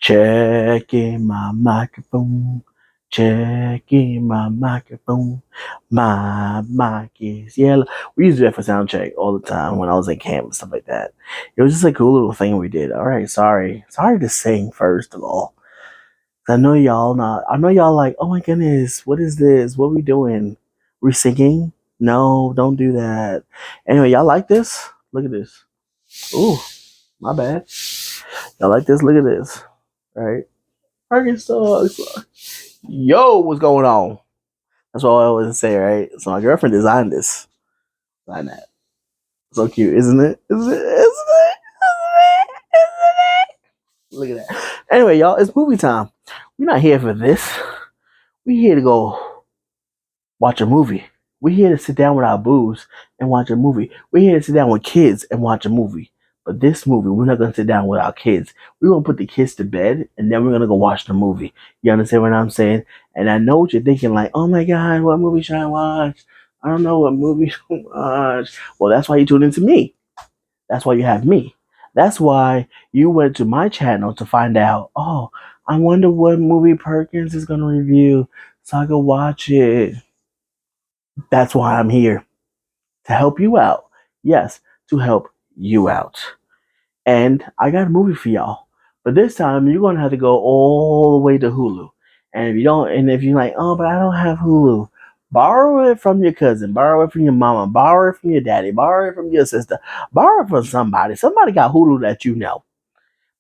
Checking my microphone. Checking my microphone. My mic is yellow. We used to do that for sound check all the time when I was in camp and stuff like that. It was just a cool little thing we did. All right, sorry. Sorry to sing first of all. I know y'all not. I know y'all like, oh my goodness, what is this? What are we doing? We singing? No, don't do that. Anyway, y'all like this? Look at this. Ooh, my bad. Y'all like this? Look at this. All right. Arkansas. Yo, what's going on? That's what I always say, right? So my girlfriend designed this. Designed that. So cute, isn't it? Isn't it? Isn't it? Isn't it? Look at that. Anyway, y'all, it's movie time. We're not here for this. We're here to go watch a movie. We're here to sit down with our booze and watch a movie. We're here to sit down with kids and watch a movie. But this movie, we're not going to sit down with our kids. We're going to put the kids to bed, and then we're going to go watch the movie. You understand what I'm saying? And I know what you're thinking, like, oh my God, what movie should I watch? I don't know what movie to watch. Well, that's why you tune into me. That's why you have me. That's why you went to my channel to find out, oh, I wonder what movie Perkins is going to review so I can watch it. That's why I'm here. To help you out. Yes, to help you out. And I got a movie for y'all. But this time you're gonna have to go all the way to Hulu. And if you don't, and if you're like, oh, but I don't have Hulu, borrow it from your cousin, borrow it from your mama, borrow it from your daddy, borrow it from your sister, borrow it from somebody. Somebody got Hulu that you know.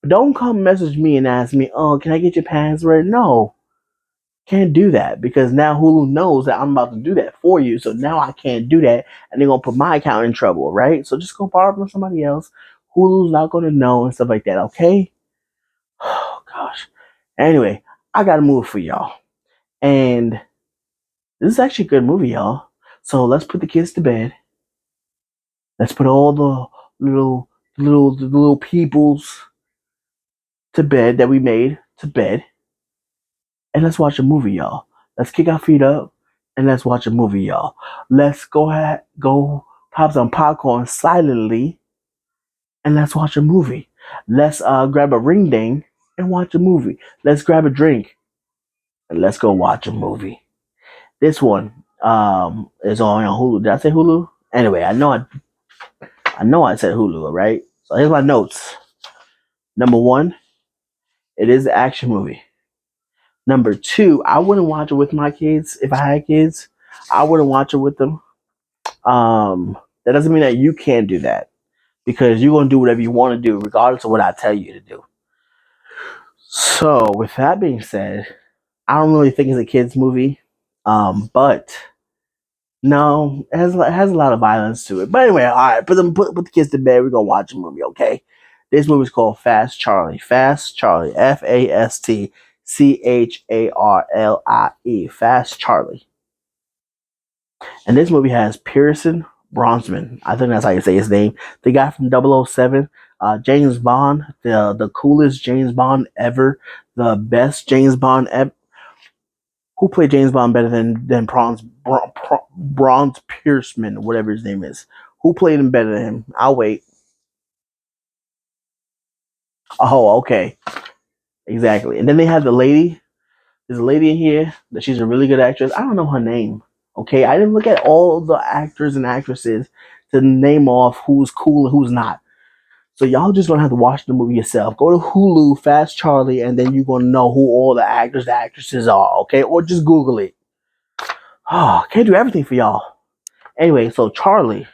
But don't come message me and ask me, oh, can I get your password? No. Can't do that because now Hulu knows that I'm about to do that for you. So now I can't do that and they're gonna put my account in trouble, right? So just go borrow from somebody else. Hulu's not gonna know and stuff like that, okay? Oh gosh. Anyway, I got a movie for y'all. And this is actually a good movie, y'all. So let's put the kids to bed. Let's put all the little peoples to bed that we made to bed. And let's watch a movie, y'all. Let's kick our feet up and let's watch a movie, y'all. Let's go pop some popcorn silently and let's watch a movie. Let's grab a ring ding and watch a movie. Let's grab a drink and let's go watch a movie. This one is on Hulu. Did I say Hulu? Anyway, I said Hulu, right? So here's my notes. Number one, it is an action movie. Number two, I wouldn't watch it with my kids if I had kids. I wouldn't watch it with them. That doesn't mean that you can't do that because you're gonna do whatever you want to do, regardless of what I tell you to do. So, with that being said, I don't really think it's a kids movie, but no, it has a lot of violence to it. But anyway, all right, put the kids to bed. We're gonna watch a movie, okay? This movie is called Fast Charlie. Fast Charlie. FastCharlie. Fast Charlie. And this movie has Pearson Brosnan. I think that's how you say his name. The guy from 007. James Bond. The coolest James Bond ever. The best James Bond ever. Who played James Bond better than Bronze Pierceman, whatever his name is? Who played him better than him? I'll wait. Oh, okay. Exactly. And then they have the lady. There's a lady in here that she's a really good actress. I don't know her name. Okay, I didn't look at all the actors and actresses to name off who's cool and who's not. So y'all just gonna have to watch the movie yourself. Go to Hulu, Fast Charlie, and then you're gonna know who all the actors and actresses are. Okay, or just Google it. Oh, can't do everything for y'all. Anyway, so Charlie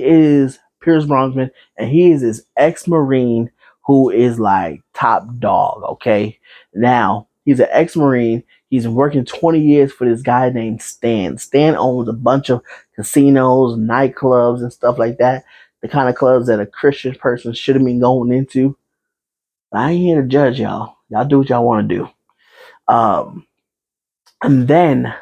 is Pierce Brosnan, and he is his ex-marine who is like top dog. Okay, now he's an ex-marine. He's been working 20 years for this guy named Stan. Stan owns a bunch of casinos, nightclubs, and stuff like that. The kind of clubs that a Christian person shouldn't be going into. I ain't here to judge y'all. Y'all do what y'all want to do. And then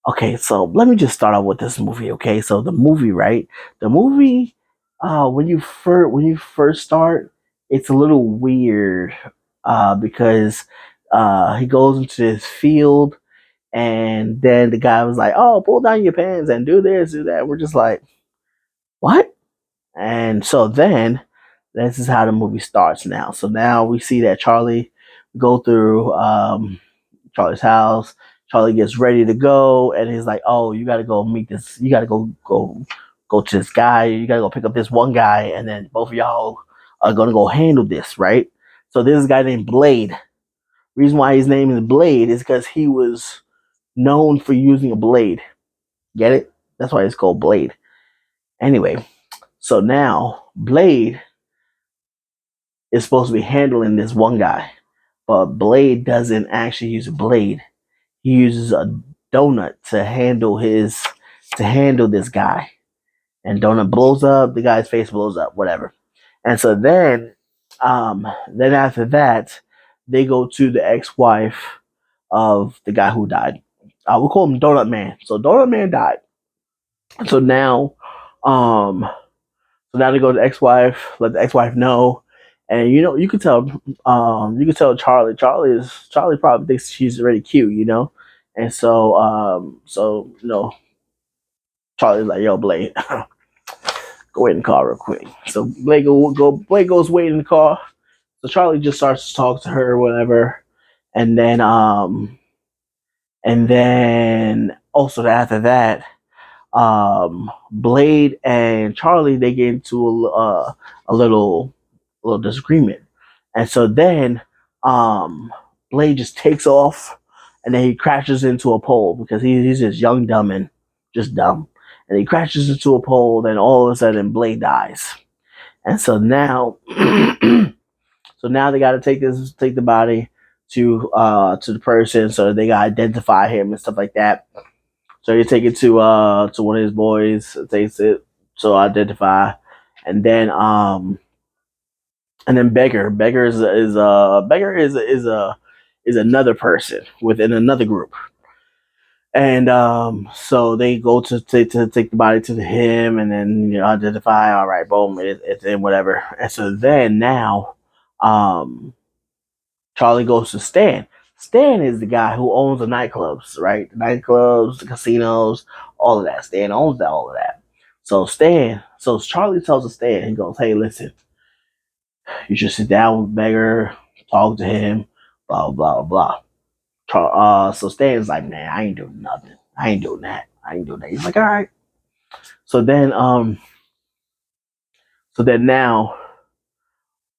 okay, so let me just start out with this movie. Okay, so the movie, right? The movie, when you first start, it's a little weird, because he goes into this field, and then the guy was like, "Oh, pull down your pants and do this, do that." We're just like, "What?" And so then This is how the movie starts now. So now we see that Charlie go through Charlie's house. Charlie gets ready to go, and he's like, "Oh, you got to go meet this. You got to go to this guy. You got to go pick up this one guy, and then both of y'all are gonna go handle this, right?" So this guy named Blade. Reason why his name is Blade is because he was known for using a blade. Get it? That's why it's called Blade. Anyway, so now Blade is supposed to be handling this one guy, but Blade doesn't actually use a blade. He uses a donut to handle this guy. And donut blows up, the guy's face blows up, whatever. And so then after that, they go to the ex-wife of the guy who died. We'll call him Donut Man. So Donut Man died. So now, um, so now they go to the ex-wife, let the ex-wife know, and you could tell Charlie probably thinks she's already cute, and so Charlie's like, yo, Blade, go wait in the car real quick. So Blade goes wait in the car. So Charlie just starts to talk to her or whatever, and then also after that, Blade and Charlie they get into a little disagreement, and so then Blade just takes off, and then he crashes into a pole because he's just young, dumb, and just dumb, and he crashes into a pole. Then all of a sudden, Blade dies, and so now, so now they got to take the body to the person so they got to identify him and stuff like that. So you take it to one of his boys, takes it to identify, and then Beggar is another person within another group, and so they go to take the body to him, and then identify. All right, boom, it's in whatever, and so then now, um, Charlie goes to Stan. Stan is the guy who owns the nightclubs, right? The nightclubs, the casinos, all of that. Stan owns all of that. So Charlie tells Stan, he goes, "Hey, listen, you should sit down with Beggar, talk to him, blah blah blah." So Stan's like, "Man, I ain't doing nothing. I ain't doing that. I ain't doing that." He's like, "All right." So then, so then now,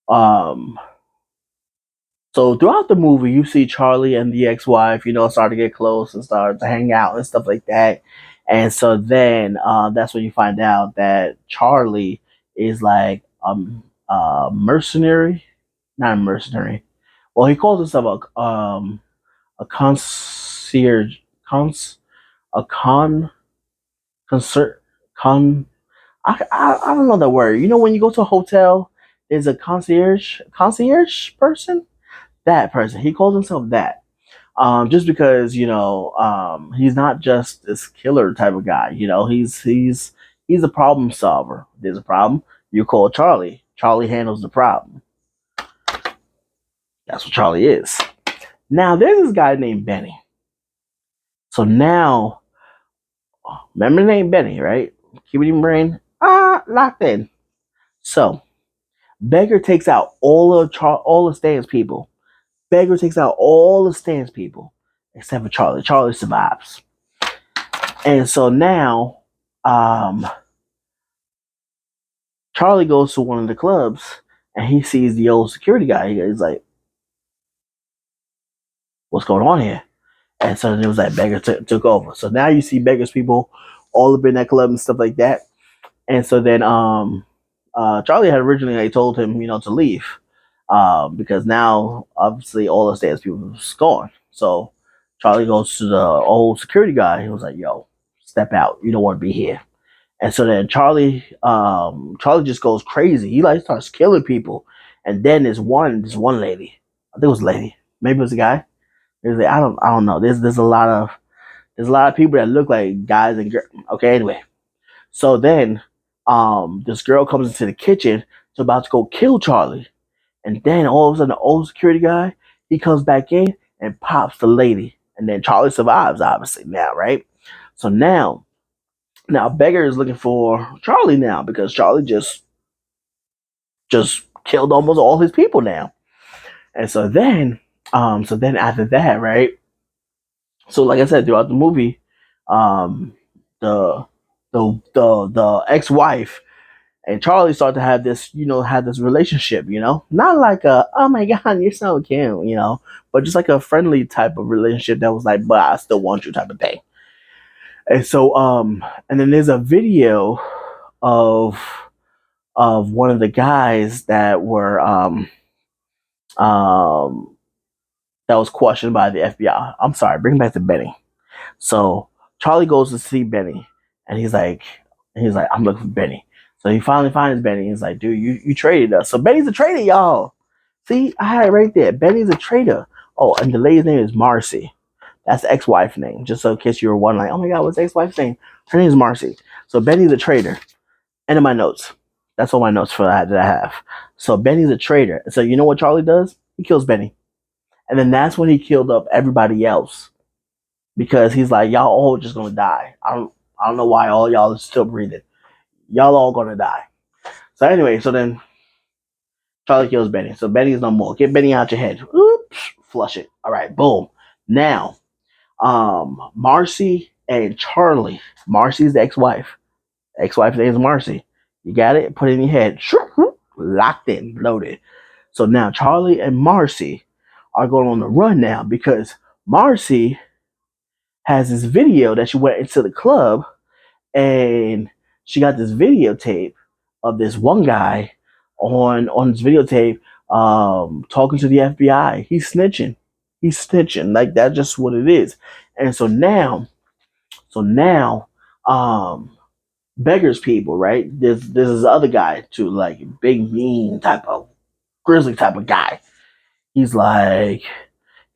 um, So throughout the movie, you see Charlie and the ex-wife, start to get close and start to hang out and stuff like that. And so then that's when you find out that Charlie is like mercenary, not a mercenary. Well, he calls himself a concierge, a concert, con. I don't know that word. When you go to a hotel, there's a concierge person. That person, he calls himself that. Just because he's not just this killer type of guy. He's a problem solver. There's a problem, you call Charlie. Charlie handles the problem. That's what Charlie is. Now there's this guy named Benny. So now, remember the name Benny, right? Keep it in brain. Locked in. So Beggar takes out all the Stan's people. Beggar takes out all the Stan's people except for Charlie. Charlie survives. And so now, um, Charlie goes to one of the clubs and he sees the old security guy. He's like, "What's going on here?" And so then it was like Beggar took over. So now you see Beggar's people all up in that club and stuff like that. And so then Charlie had originally told him, to leave because now obviously all the Stan's people was gone. So Charlie goes to the old security guy. He was like, "Yo, step out. You don't want to be here." And so then Charlie just goes crazy. He like starts killing people. And then this one lady, I think it was a lady, maybe it was a guy. I don't know. There's a lot of people that look like guys and girls. Okay, anyway. So then, this girl comes into the kitchen, so about to go kill Charlie. And then all of a sudden, the old security guy he comes back in and pops the lady. And then Charlie survives, obviously now, right? So now Beggar is looking for Charlie now because Charlie just just killed almost all his people now. And so then after that, right? So like I said, throughout the movie, um, the the ex wife and Charlie start to have this, have this relationship, not like a oh my god you're so cute, but just like a friendly type of relationship that was like, but I still want you type of thing. And so and then there's a video of one of the guys that were um that was questioned by the FBI. I'm sorry, bring back to Benny. So Charlie goes to see Benny, and he's like, I'm looking for Benny. So he finally finds Benny. He's like, dude, you traded us. So Benny's a traitor, y'all. See, I had it right there. Benny's a traitor. Oh, and the lady's name is Marcy. That's the ex-wife's name. Just so in case you were wondering, like, oh my god, what's the ex-wife's name? Her name is Marcy. So Benny's a traitor. End of my notes. That's all my notes for that I have. So Benny's a traitor. So you know what Charlie does? He kills Benny. And then that's when he killed up everybody else because he's like, y'all all just gonna die. I don't know why all y'all are still breathing. Y'all all gonna die. So anyway, so then Charlie kills Benny. So Benny is no more. Get Benny out your head. Oops, flush it. All right, boom. Now, Marcy and Charlie. Marcy's the ex-wife. Ex-wife's name is Marcy. You got it? Put it in your head. Locked in, loaded. So now Charlie and Marcy are going on the run now because Marcy has this video that she went into the club and she got this videotape of this one guy on this videotape talking to the FBI. He's snitching. He's snitching. Like that's just what it is. And so now beggars people, right? There's this other guy too, like big mean type of grizzly type of guy. He's like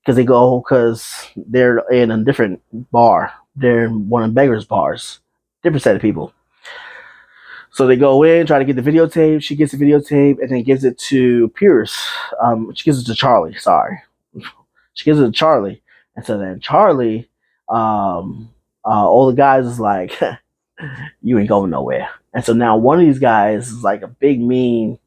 because they're in a different bar. They're in one of beggars bars. Different set of people. So they go in, try to get the videotape. She gets the videotape and then gives it to Pierce. She gives it to Charlie. Sorry, she gives it to Charlie, and so then Charlie, all the guys is like, "You ain't going nowhere." And so now one of these guys is like a big, mean,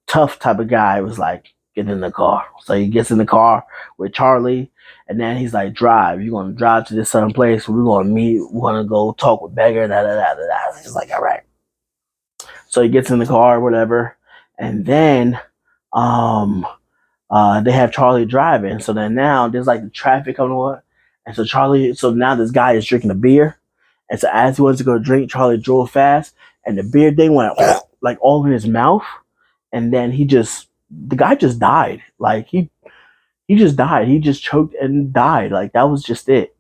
tough type of guy. Was like, "Get in the car." So he gets in the car with Charlie, and then he's like, "Drive. You're gonna drive to this certain place. We're gonna meet. We're gonna go talk with Beggar." Da da da da da. He's like, "All right." So he gets in the car, whatever, and then um they have Charlie driving. So then now there's like the traffic on what, and so now this guy is drinking a beer, and so as he wants to go drink, Charlie drove fast, and the beer thing went like all in his mouth, and then the guy just died. Like he just died. He just choked and died. Like that was just it.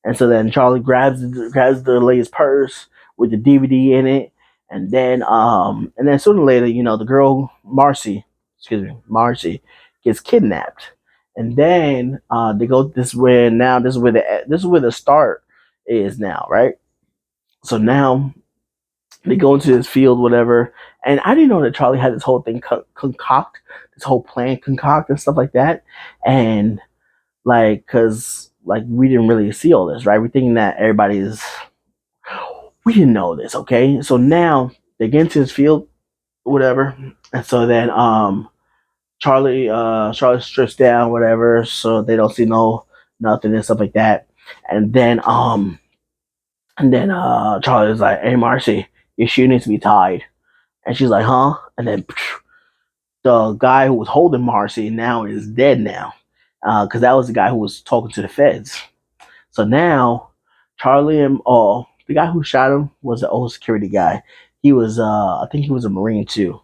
And so then Charlie grabs the lady's purse with the DVD in it, and then sooner or later, the girl Marcy gets kidnapped, and then they go this way. Now this is where the start is now, right? So now they go into this field, whatever, and I didn't know that Charlie had this whole thing this whole plan concoct and stuff like that, and like because like we didn't really see all this, right? We're thinking that we didn't know this, okay? So now they get into this field, whatever, and so then Charlie strips down, whatever, so they don't see nothing and stuff like that, and then Charlie's like, "Hey Marcy, your shoe needs to be tied," and she's like, "Huh?" And then the guy who was holding Marcy now is dead now, because that was the guy who was talking to the feds. So now Charlie and the guy who shot him was the old security guy. He was I think he was a Marine too.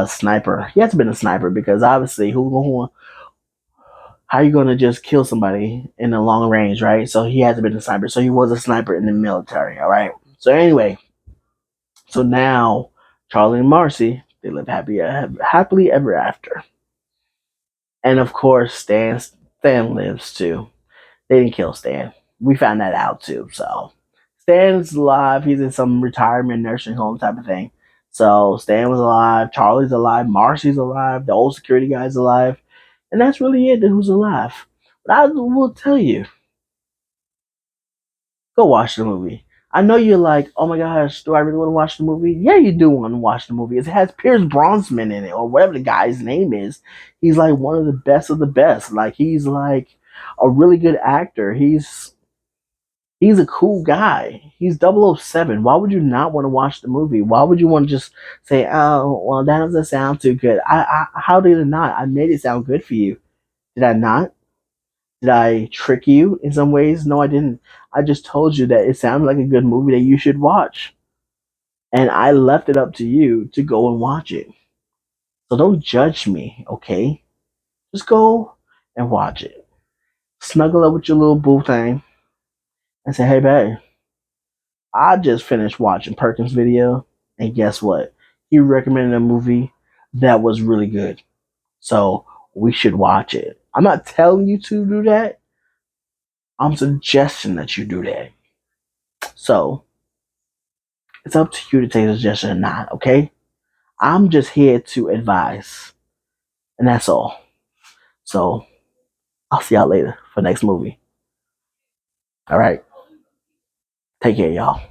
Sniper. He had to have been a sniper because obviously how you gonna just kill somebody in a long range, right? So he had to have been a sniper. So he was a sniper in the military, all right? So anyway, so now Charlie and Marcy, they live happily ever after. And of course Stan lives too. They didn't kill Stan. We found that out too. So Stan's alive. He's in some retirement nursing home type of thing. So Stan was alive. Charlie's alive. Marcy's alive. The old security guy's alive. And that's really it. Who's alive? But I will tell you, go watch the movie. I know you're like, oh my gosh, do I really want to watch the movie? Yeah, you do want to watch the movie. It has Pierce Brosnan in it, or whatever the guy's name is. He's like one of the best of the best. Like he's like a really good actor. He's a cool guy. He's 007. Why would you not want to watch the movie? Why would you want to just say, oh, well, that doesn't sound too good? How did it not? I made it sound good for you. Did I not? Did I trick you in some ways? No, I didn't. I just told you that it sounded like a good movie that you should watch. And I left it up to you to go and watch it. So don't judge me, okay? Just go and watch it. Snuggle up with your little boo thing and say, hey, babe, I just finished watching Perkins' video. And guess what? He recommended a movie that was really good. So we should watch it. I'm not telling you to do that. I'm suggesting that you do that. So it's up to you to take a suggestion or not, okay? I'm just here to advise. And that's all. So I'll see y'all later for next movie. All right. Take care, y'all.